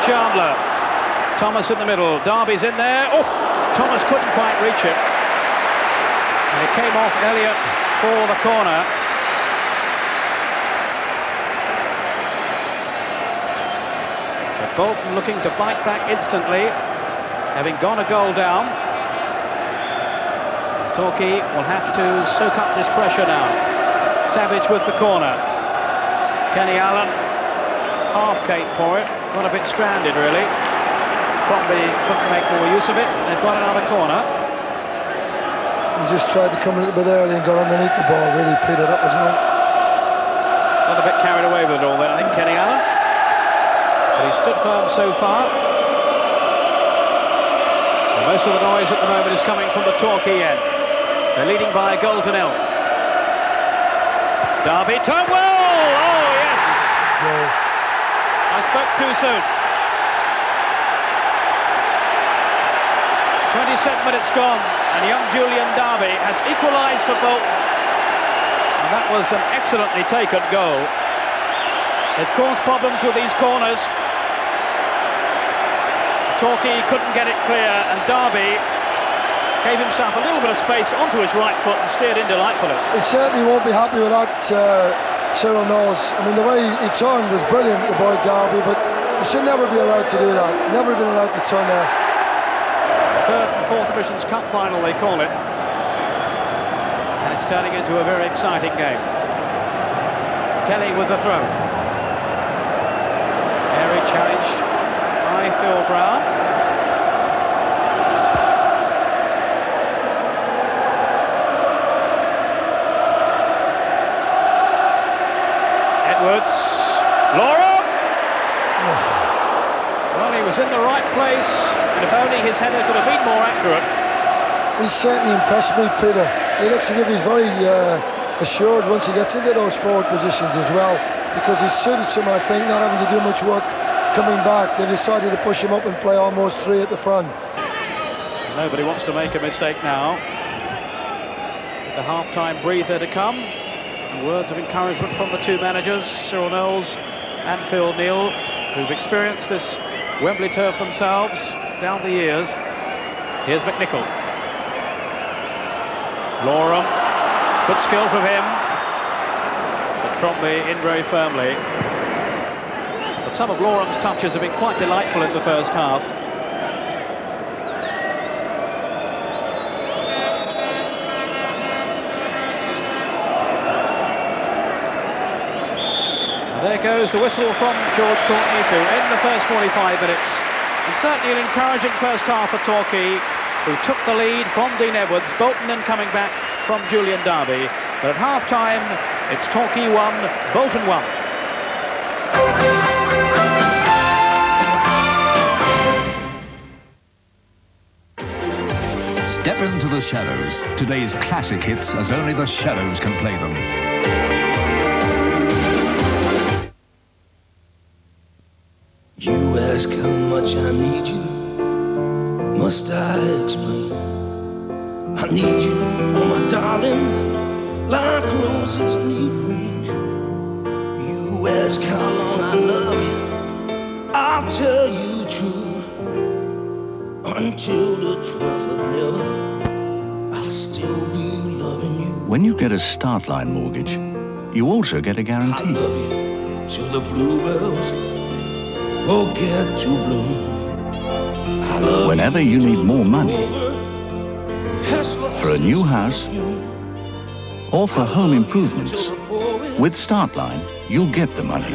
Chandler. Thomas in the middle. Darby's in there. Oh, Thomas couldn't quite reach it. And it came off Elliott for the corner. But Bolton looking to bite back instantly, having gone a goal down. Torquay will have to soak up this pressure now. Savage with the corner. Kenny Allen, half cape for it. Got a bit stranded, really. Probably couldn't make more use of it. They've got another corner. He just tried to come a little bit early and got underneath the ball, really Peter, that was all. Got a bit carried away with it all then, I think, Kenny Allen. But he's stood firm so far. And most of the noise at the moment is coming from the Torquay end. They're leading by a goal to nil. Derby, Turnwell! Oh, yes! Goal. I spoke too soon. 27 minutes gone, and young Julian Derby has equalised for Bolton. And that was an excellently taken goal. It caused problems with these corners. Torquay couldn't get it clear, and Derby gave himself a little bit of space onto his right foot and steered in delightfully. He certainly won't be happy with that, Cyril knows. I mean, the way he turned was brilliant, the boy Derby, but he should never be allowed to do that. Never been allowed to turn there. Third and fourth divisions cup final, they call it. And it's turning into a very exciting game. Kelly with the throw. Very challenged by Phil Brown. Edwards. Laura! Well, he was in the right place, and if only his header could have been more accurate. He's certainly impressed me, Peter. He looks as if he's very assured once he gets into those forward positions as well, because he's suited some, I think, not having to do much work coming back. They decided to push him up and play almost three at the front. Nobody wants to make a mistake now. The half-time breather to come. And words of encouragement from the two managers, Cyril Knowles and Phil Neal, who've experienced this Wembley turf themselves down the years. Here's McNichol. Loram, good skill from him, but Cromley in very firmly. But some of Loram's touches have been quite delightful in the first half. And there goes the whistle from George Courtney to end the first 45 minutes. And certainly an encouraging first half for Torquay, who took the lead from Dean Edwards. Bolton then coming back from Julian Derby. But at half-time, it's Torquay 1, Bolton 1. Step into the shadows. Today's classic hits as only the shadows can play them. You ask how much I need you. Must I explain? I need you, oh my darling, like roses need rain. You ask how long I love you. I'll tell you true. Until the 12th of never, I'll still be loving you. When you get a Start Line mortgage, you also get a guarantee. I love you till the bluebells forget to bloom. I love Whenever you need more money, for a new house, or for home improvements, with Start Line, you'll get the money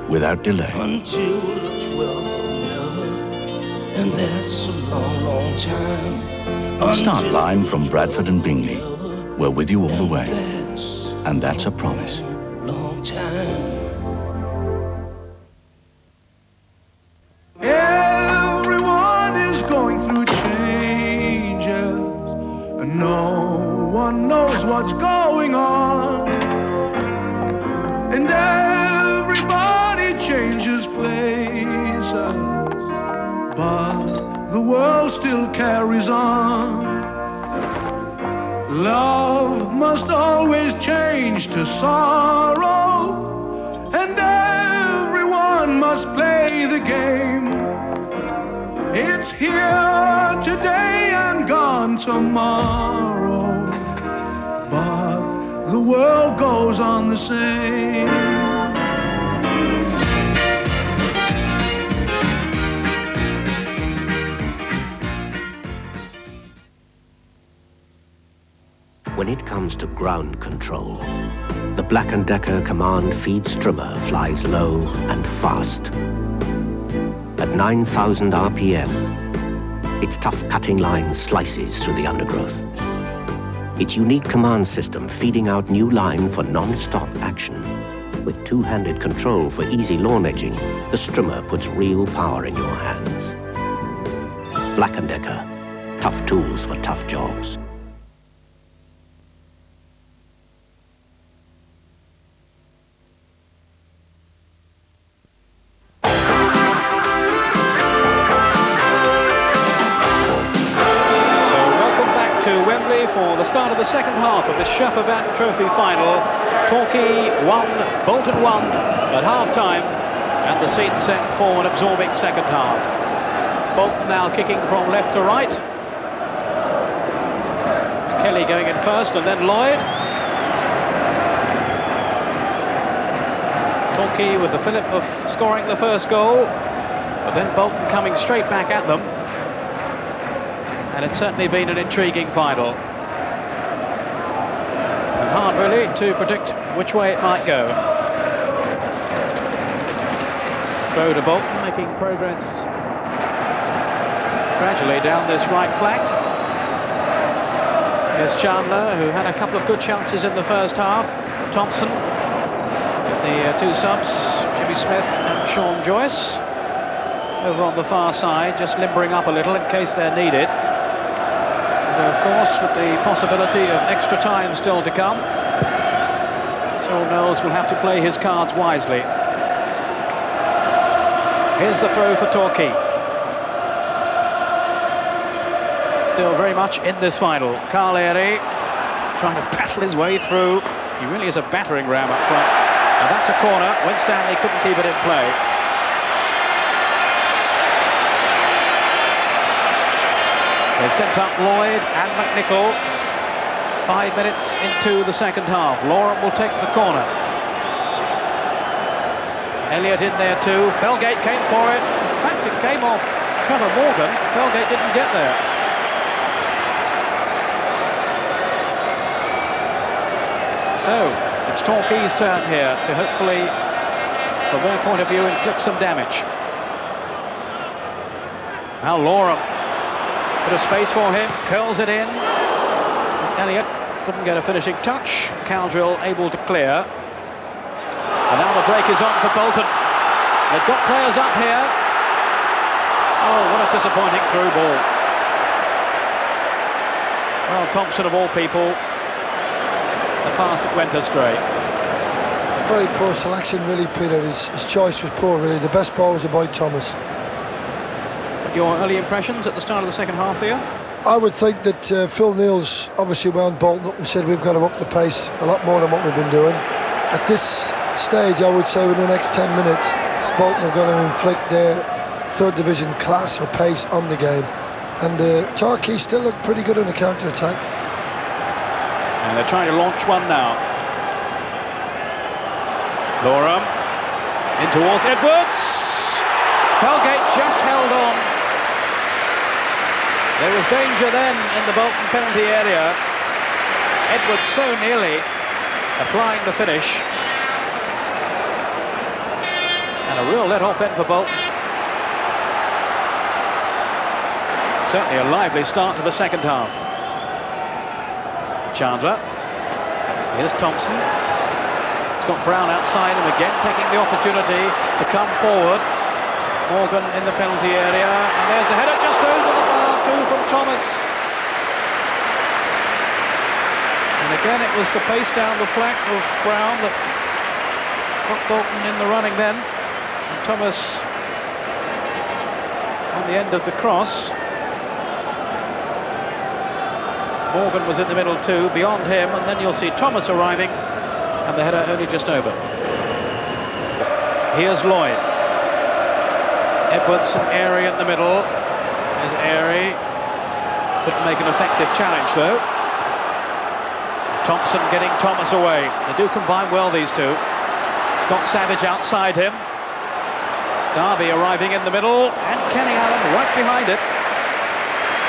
without delay. Until the 12th of never, and that's a long, long time. Start Line from Bradford and Bingley. We're with you all the way, and that's a promise. Long time. Everyone is going through changes, and no one knows what's going on. And everybody changes places, but the world still carries on. Love must always change to sorrow, and everyone Everyone must play the game. It's here today and gone tomorrow, but the world goes on the same. When it comes to ground control, the Black & Decker Command Feed Strimmer flies low and fast. At 9,000 RPM, its tough cutting line slices through the undergrowth. Its unique command system feeding out new line for non-stop action. With two-handed control for easy lawn edging, the Strimmer puts real power in your hands. Black & Decker, tough tools for tough jobs. For the start of the second half of the Sherpa Trophy final. Torquay 1, Bolton 1 at half-time, and the scene set for an absorbing second half. Bolton now kicking from left to right. It's Kelly going in first, and then Lloyd. Torquay with the fillip of scoring the first goal, but then Bolton coming straight back at them. And it's certainly been an intriguing final. And hard really to predict which way it might go. Throw to Bolton, making progress gradually down this right flank. Here's Chandler, who had a couple of good chances in the first half. Thompson, the two subs, Jimmy Smith and Sean Joyce. Over on the far side, just limbering up a little in case they're needed. And of course, with the possibility of extra time still to come, Cyril Knowles will have to play his cards wisely. Here's the throw for Torquay. Still very much in this final. Carl Airey trying to battle his way through. He really is a battering ram up front. And that's a corner. Winstanley couldn't keep it in play. They've sent up Lloyd and McNichol. 5 minutes into the second half. Loram will take the corner. Elliott in there too. Felgate came for it. In fact, it came off Trevor Morgan. Felgate didn't get there. So, it's Torquay's turn here to hopefully, from their point of view, inflict some damage. Now Loram. Bit of space for him, curls it in. Elliott couldn't get a finishing touch. Caldrill able to clear. And now the break is on for Bolton. They've got players up here. Oh, what a disappointing through ball. Well, Thompson of all people, the pass that went astray. Very poor selection really, Peter. His choice was poor really. The best ball was by Thomas. Your early impressions at the start of the second half here? I would think that Phil Neal's obviously wound Bolton up and said we've got to up the pace a lot more than what we've been doing. At this stage, I would say within the next 10 minutes, Bolton are going to inflict their third division class or pace on the game. And Torquay still look pretty good on the counter-attack. And they're trying to launch one now. Loram in towards Edwards. Felgate just held on. There was danger then in the Bolton penalty area. Edwards so nearly applying the finish. And a real let-off then for Bolton. Certainly a lively start to the second half. Chandler. Here's Thompson. He's got Brown outside him again, taking the opportunity to come forward. Morgan in the penalty area, and there's a header just over the bar, two from Thomas. And again, it was the pace down the flank of Brown that got Bolton in the running then. And Thomas on the end of the cross. Morgan was in the middle too, beyond him, and then you'll see Thomas arriving, and the header only just over. Here's Lloyd. Edwards and Airy in the middle. There's Airy. Couldn't make an effective challenge though. Thompson getting Thomas away. They do combine well, these two. Scott Savage outside him. Darby arriving in the middle, and Kenny Allen right behind it.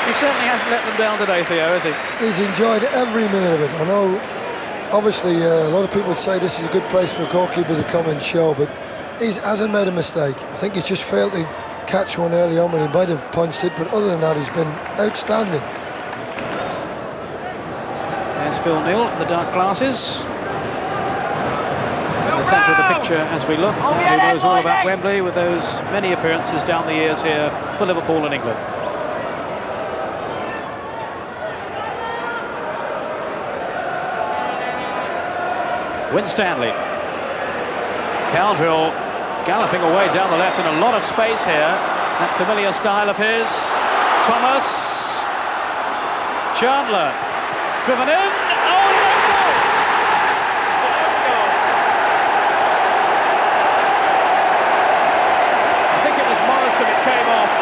He certainly hasn't let them down today, Theo, has he? He's enjoyed every minute of it. I know, obviously, a lot of people would say this is a good place for a goalkeeper to come and show, but he hasn't made a mistake. I think he's just failed to catch one early on when he might have punched it, but other than that, he's been outstanding. There's Phil Neal in the dark glasses. In the centre of the picture as we look, who knows all about Wembley with those many appearances down the years here for Liverpool and England. Winstanley. Caldrill galloping away down the left in a lot of space here. That familiar style of his. Thomas. Chandler. Driven in. Oh, no goal! It's an own goal. I think it was Morrison, it came off.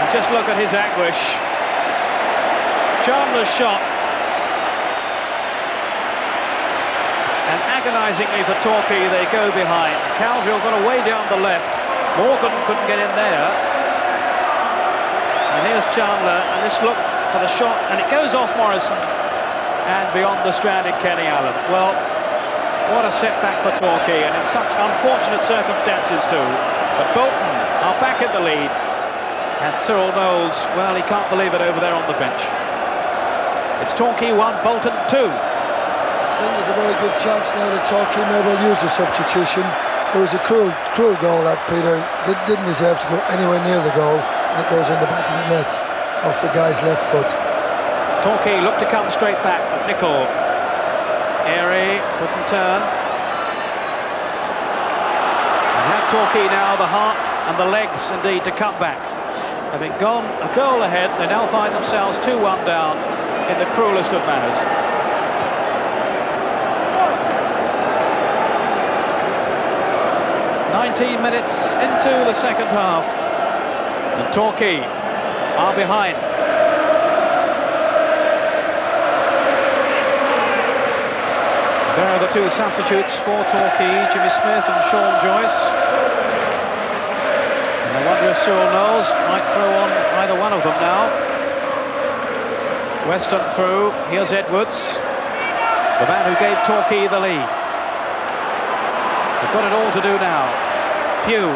And just look at his anguish. Chandler's shot. And agonisingly for Torquay, they go behind. Caldrill got away down the left. Morgan couldn't get in there. And here's Chandler, and this look for the shot, and it goes off Morrison. And beyond the stranded Kenny Allen. Well, what a setback for Torquay, and in such unfortunate circumstances too. But Bolton are back in the lead. And Cyril Knowles, well, he can't believe it over there on the bench. It's Torquay 1, Bolton 2. I think there's a very good chance now that Torquay may well use a substitution. It was a cruel goal that Peter didn't deserve to go anywhere near the goal, and it goes in the back of the net off the guy's left foot. Torquay looked to come straight back, but Nicol. Airy couldn't turn. And have Torquay now the heart and the legs indeed to come back. Having gone a goal ahead, they now find themselves 2-1 down in the cruelest of manners. 19 minutes into the second half, and Torquay are behind. There are the two substitutes for Torquay, Jimmy Smith and Sean Joyce. And I wonder if Cyril Knowles might throw on either one of them now. Weston through, here's Edwards, the man who gave Torquay the lead. They've got it all to do now. Pugh.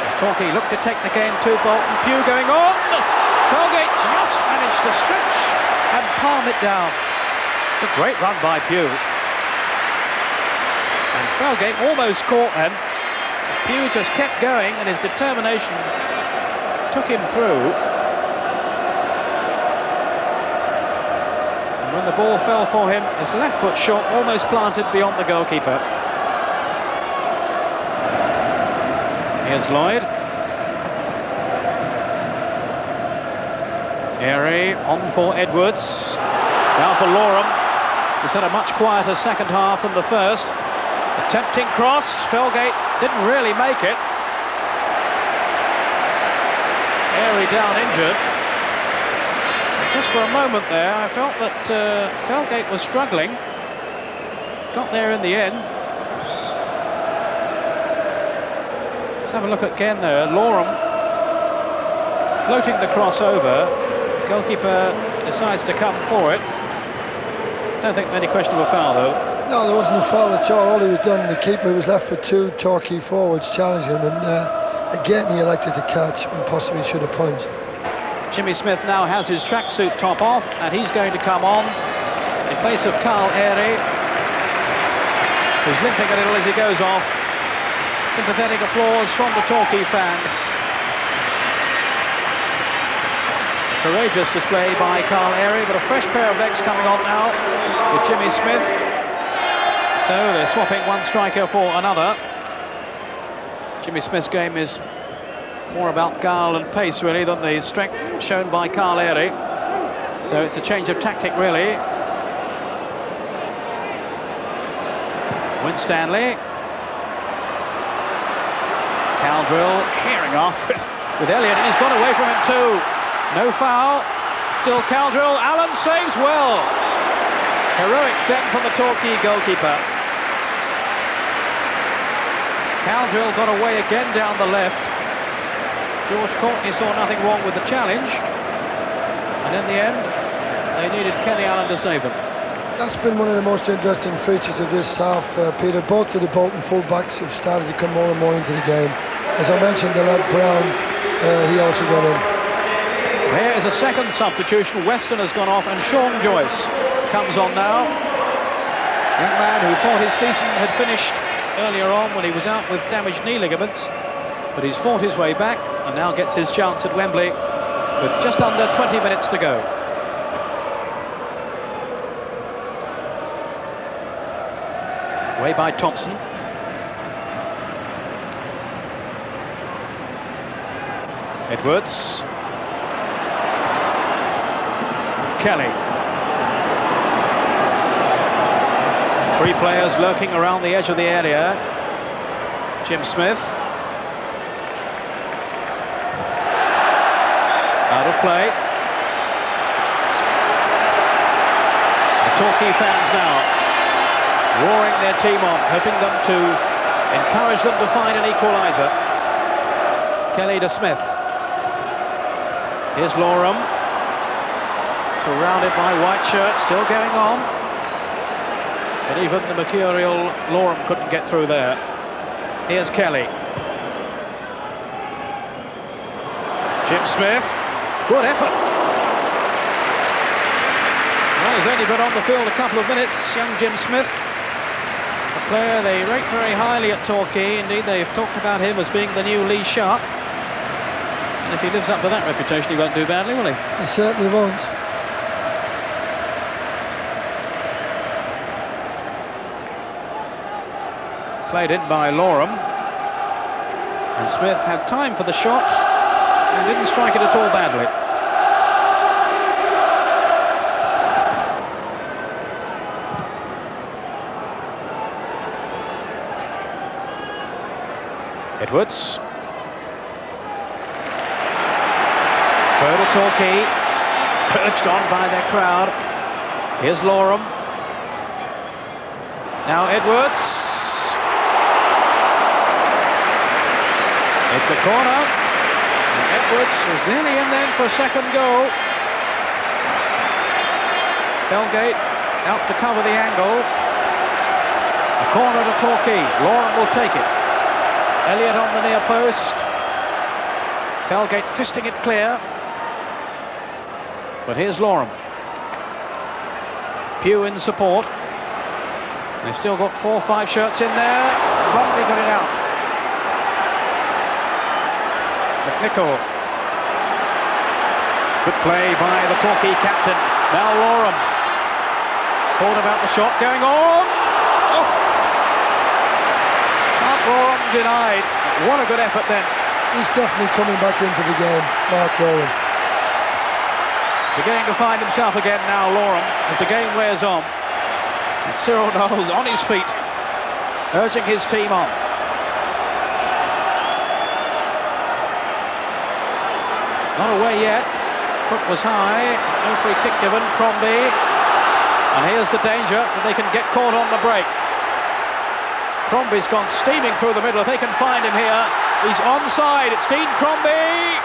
As Torquay look to take the game to Bolton. Pugh going on. Felgate just managed to stretch and palm it down. A great run by Pugh. And Felgate almost caught then. Pugh just kept going, and his determination took him through. And when the ball fell for him, his left foot shot almost planted beyond the goalkeeper. Here's Lloyd. Airy on for Edwards. Now for Loram, who's had a much quieter second half than the first. A tempting cross. Felgate didn't really make it. Airy down injured. And just for a moment there, I felt that Felgate was struggling. Got there in the end. Have a look again there. Loram floating the cross over. Goalkeeper decides to come for it. Don't think any question of a foul though. No, there wasn't a foul at all. All he was done, the keeper was left with two Torquay forwards challenging him, and again he elected to catch when possibly should have punched. Jimmy Smith now has his tracksuit top off, and he's going to come on in place of Carl Airy, who's limping a little as he goes off. Sympathetic applause from the Torquay fans. Courageous display by Carl Airy, but a fresh pair of legs coming on now with Jimmy Smith. So they're swapping one striker for another. Jimmy Smith's game is more about guile and pace really than the strength shown by Carl Airy. So it's a change of tactic really. Winstanley. Caldrill hearing off with Elliott, and he's gone away from him too. No foul. Still Caldrill. Allen saves well. Heroic send from the Torquay goalkeeper. Caldrill got away again down the left. George Courtney saw nothing wrong with the challenge, and in the end they needed Kenny Allen to save them. That's been one of the most interesting features of this half, Peter. Both of the Bolton full-backs have started to come more and more into the game. As I mentioned, the lad Brown, he also got in. Here is a second substitution. Weston has gone off and Sean Joyce comes on now. Young man who thought his season had finished earlier on when he was out with damaged knee ligaments, but he's fought his way back and now gets his chance at Wembley with just under 20 minutes to go. Away by Thompson. Edwards. Kelly. Three players lurking around the edge of the area. Jim Smith. Out of play. The Torquay fans now roaring their team on, hoping them to encourage them to find an equaliser. Kelly to Smith. Here's Loram, surrounded by white shirts, still going on. But even the mercurial Loram couldn't get through there. Here's Kelly. Jim Smith, good effort. Well, he's only been on the field a couple of minutes, young Jim Smith. A player they rate very highly at Torquay. Indeed, they've talked about him as being the new Lee Sharp. And if he lives up to that reputation, he won't do badly, will he? He certainly won't. Played in by Loram. And Smith had time for the shot and didn't strike it at all badly. Edwards. Throw to Torquay, urged on by their crowd. Here's Loram. Now Edwards. It's a corner. And Edwards was nearly in then for a second goal. Belgate out to cover the angle. A corner to Torquay. Loram will take it. Elliott on the near post. Felgate fisting it clear. But here's Loram. Pugh in support. They've still got 4 or 5 shirts in there. Crombie got it out. McNichol. Good play by the Torquay captain. Now Loram. Thought about the shot going on. Oh! Loram denied. What a good effort then. He's definitely coming back into the game, Mark Loram. Beginning to find himself again now, Loram, as the game wears on. And Cyril Knowles on his feet, urging his team on. Not away yet. Foot was high. No free kick given. Crombie. And here's the danger that they can get caught on the break. Crombie's gone steaming through the middle. If they can find him here, he's onside. It's Dean Crombie.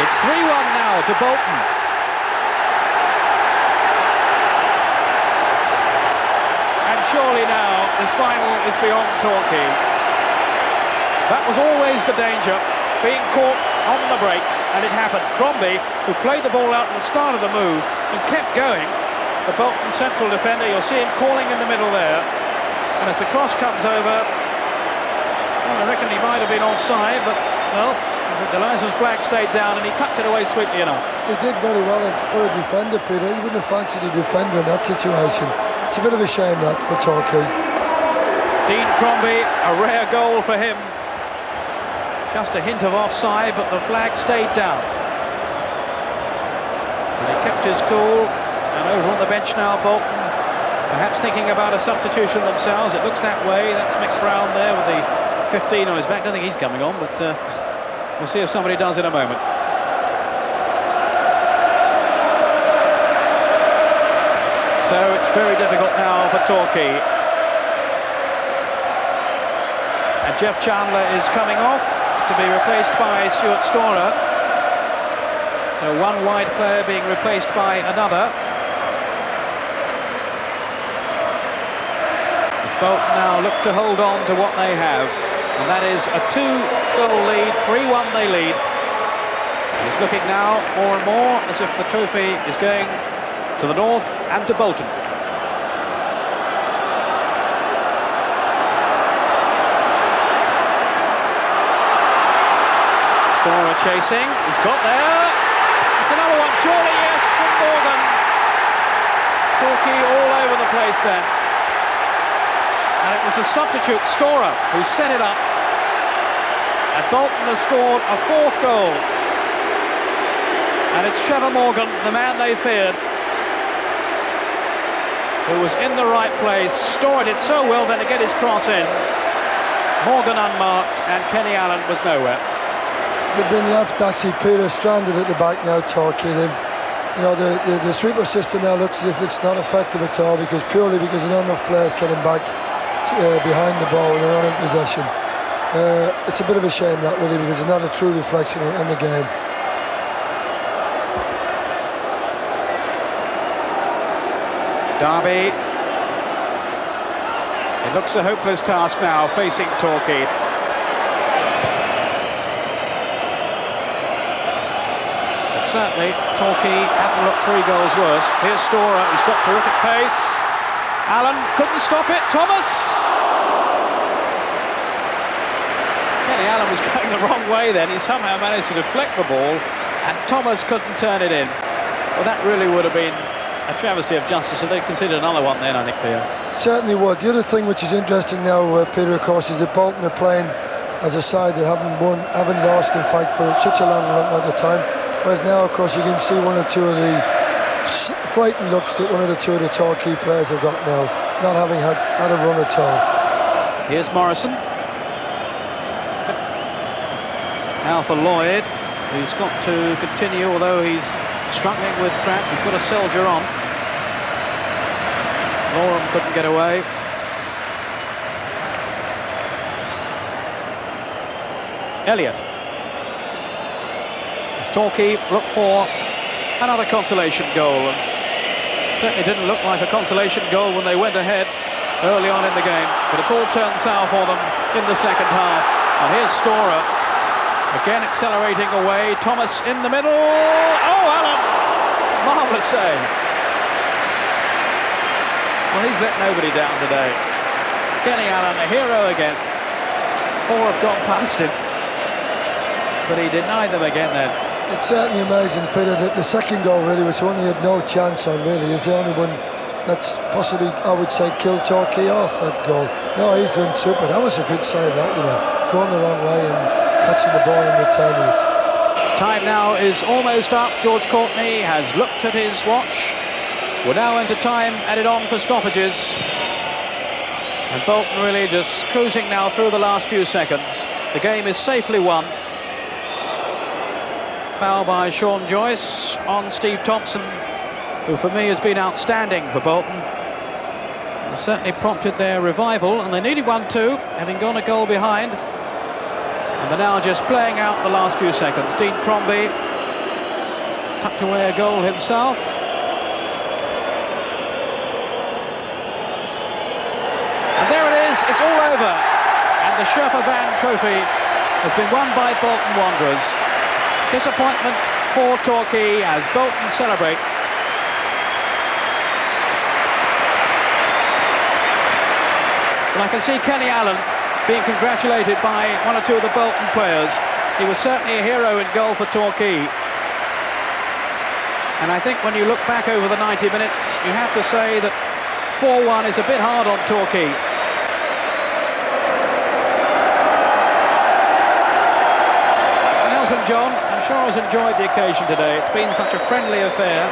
It's 3-1 now to Bolton. And surely now this final is beyond Torquay. That was always the danger, being caught on the break, and it happened. Crombie, who played the ball out at the start of the move and kept going, the Bolton central defender, you'll see him calling in the middle there. And as the cross comes over, well, I reckon he might have been offside, but, well, the linesman's flag stayed down and he tucked it away sweetly enough. He did very well for a defender, Peter. He wouldn't have fancied a defender in that situation. It's a bit of a shame, that, for Torquay. Dean Crombie, a rare goal for him. Just a hint of offside, but the flag stayed down. And he kept his cool, and over on the bench now, Bolton, perhaps thinking about a substitution themselves. It looks that way. That's Mick Brown there with the 15 on his back. Don't think he's coming on, but we'll see if somebody does in a moment. So it's very difficult now for Torquay. And Jeff Chandler is coming off to be replaced by Stuart Storer. So one wide player being replaced by another. As Bolton now look to hold on to what they have. And that is a 2-goal lead, 3-1 they lead. It's looking now more and more as if the trophy is going to the north and to Bolton. Storer chasing, he's got there. It's another one, surely, yes, from Morgan. Torquay all over the place then. And it was the substitute Storer who set it up. And Bolton has scored a 4th goal. And it's Trevor Morgan, the man they feared, who was in the right place, stored it so well then to get his cross in. Morgan unmarked, and Kenny Allen was nowhere. They've been left, actually, Peter, stranded at the back now, Torquay. They've, you know, the sweeper system now looks as if it's not effective at all, purely because there are not enough players getting back behind the ball and they're not in possession. It's a bit of a shame, that, really, because it's not a true reflection on the game. Derby. It looks a hopeless task now, facing Torquay. But certainly, Torquay haven't looked 3 goals worse. Here's Storer, he's got terrific pace. Allen couldn't stop it. Thomas! Kenny Allen was going the wrong way then. He somehow managed to deflect the ball, and Thomas couldn't turn it in. Well, that really would have been a travesty of justice, so they've considered another one then, I think, Peter. Certainly would. The other thing which is interesting now, Peter, of course, is that Bolton are playing as a side that haven't lost, in fact, for such a long amount of time. Whereas now, of course, you can see 1 or 2 of the frightened looks that 1 or 2 of the Torquay players have got now, not having had a run at all. Here's Morrison. Now for Lloyd, who's got to continue, although he's struggling with cramp. He's got a soldier on. Loram couldn't get away. Elliott. As Torquay look for another consolation goal. And certainly didn't look like a consolation goal when they went ahead early on in the game. But it's all turned sour for them in the second half. And here's Storer. Again accelerating away, Thomas in the middle. Oh, Allen! Marvellous save. Well, he's let nobody down today. Kenny Allen, a hero again. 4 have gone past him, but he denied them again then. It's certainly amazing, Peter, that the second goal, really, which one he had no chance on, really, is the only one that's possibly, I would say, killed Torquay off, that goal. No, he's been super. That was a good save, that, you know, going the wrong way and catching the ball and retaining it. Time now is almost up. George Courtney has looked at his watch. We're now into time added on for stoppages. And Bolton really just cruising now through the last few seconds. The game is safely won. Foul by Sean Joyce on Steve Thompson, who for me has been outstanding for Bolton. And certainly prompted their revival, and they needed one too, having gone a goal behind. And they're now just playing out the last few seconds. Dean Crombie tucked away a goal himself. And there it is, it's all over. And the Sherpa Van Trophy has been won by Bolton Wanderers. Disappointment for Torquay as Bolton celebrate. And I can see Kenny Allen being congratulated by 1 or 2 of the Bolton players. He was certainly a hero in goal for Torquay. And I think when you look back over the 90 minutes, you have to say that 4-1 is a bit hard on Torquay. And Elton John, I'm sure has enjoyed the occasion today. It's been such a friendly affair.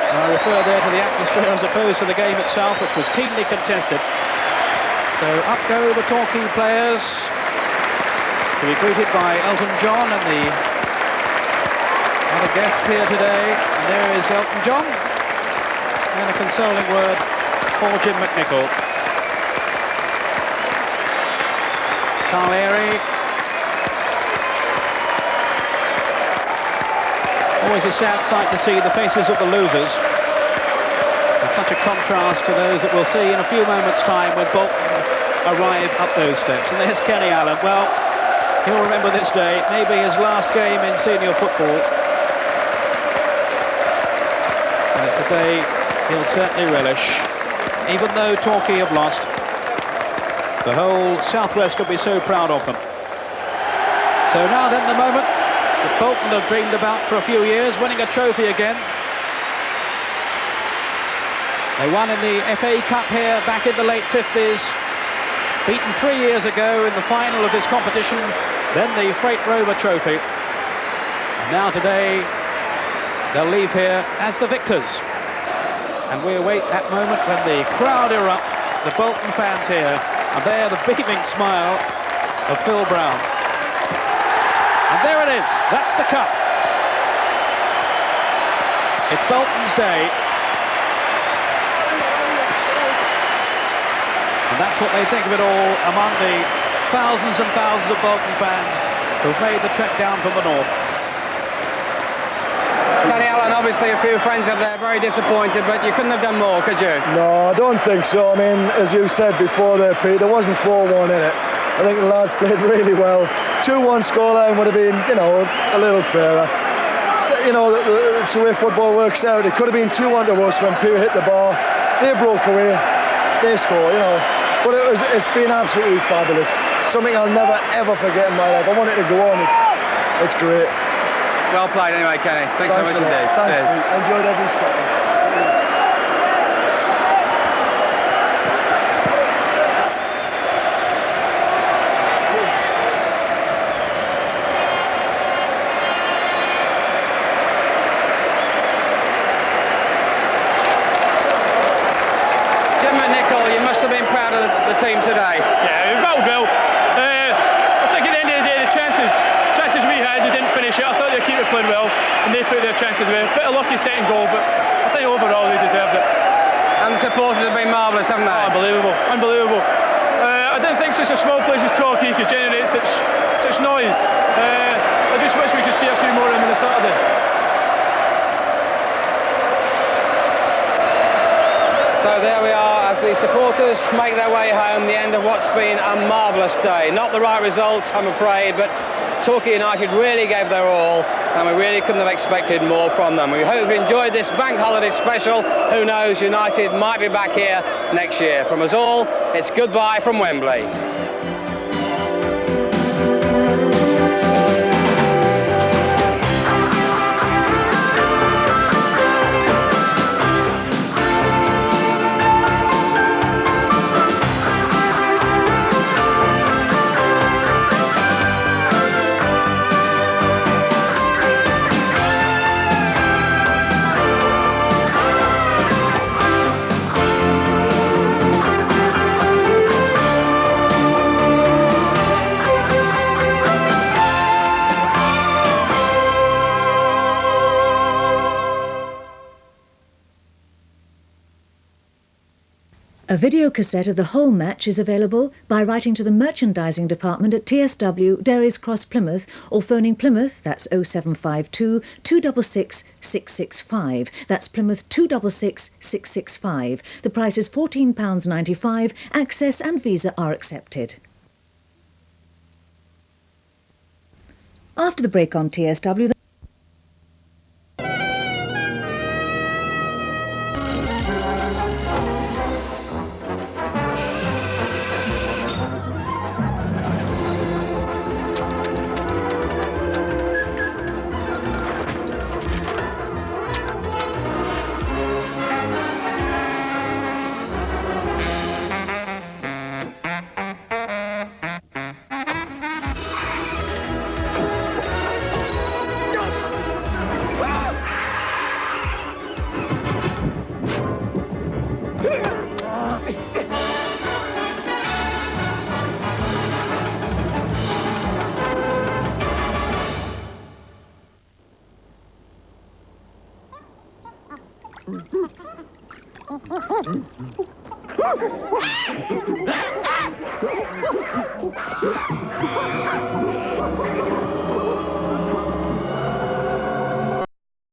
And I refer there to the atmosphere as opposed to the game itself, which was keenly contested. So up go the Torquay players to be greeted by Elton John and the other guests here today. And there is Elton John and a consoling word for Jim McNichol. Carl Airey. Always a sad sight to see the faces of the losers. It's such a contrast to those that we'll see in a few moments' time when Bolton arrive up those steps. And there's Kenny Allen. Well, he'll remember this day, maybe his last game in senior football. And it's a day he'll certainly relish. Even though Torquay have lost, the whole Southwest could be so proud of them. So now then, the moment that Bolton have dreamed about for a few years, winning a trophy again. They won in the FA Cup here back in the late 50s, beaten 3 years ago in the final of this competition, then the Freight Rover Trophy. And now today, they'll leave here as the victors. And we await that moment when the crowd erupt, the Bolton fans here, and there the beaming smile of Phil Brown. And there it is, that's the cup. It's Bolton's day. And that's what they think of it all among the thousands and thousands of Bolton fans who've made the trek down from the north. Kenny Allen, obviously a few friends up there very disappointed, but you couldn't have done more, could you? No, I don't think so. I mean, as you said before there, Pete, there wasn't 4-1 in it. I think the lads played really well. 2-1 scoreline would have been, you know, a little fairer. So, you know, that's the way football works out. It could have been 2-1 to us when Pew hit the bar. They broke away. They score, you know. But it's been absolutely fabulous. Something I'll never ever forget in my life. I want it to go on. It's great. Well played anyway, Kenny. Thanks so much indeed. Thanks, mate. I enjoyed every second. Have been proud of the team today. Yeah, well. I think at the end of the day, the chances we had, they didn't finish it. I thought they'd keep it playing well, and they put their chances away. A bit of lucky second goal, but I think overall they deserved it. And the supporters have been marvellous, haven't they? Oh, unbelievable. I didn't think such a small place as Torquay could generate such noise. I just wish we could see a few more of them on the Saturday. So there we are as the supporters make their way home, the end of what's been a marvellous day. Not the right result, I'm afraid, but Torquay United really gave their all, and we really couldn't have expected more from them. We hope you enjoyed this bank holiday special. Who knows, United might be back here next year. From us all, it's goodbye from Wembley. A video cassette of the whole match is available by writing to the merchandising department at TSW, Dairies Cross, Plymouth, or phoning Plymouth, that's 0752 266 665. That's Plymouth 266 665. The price is £14.95. Access and Visa are accepted. After the break on TSW...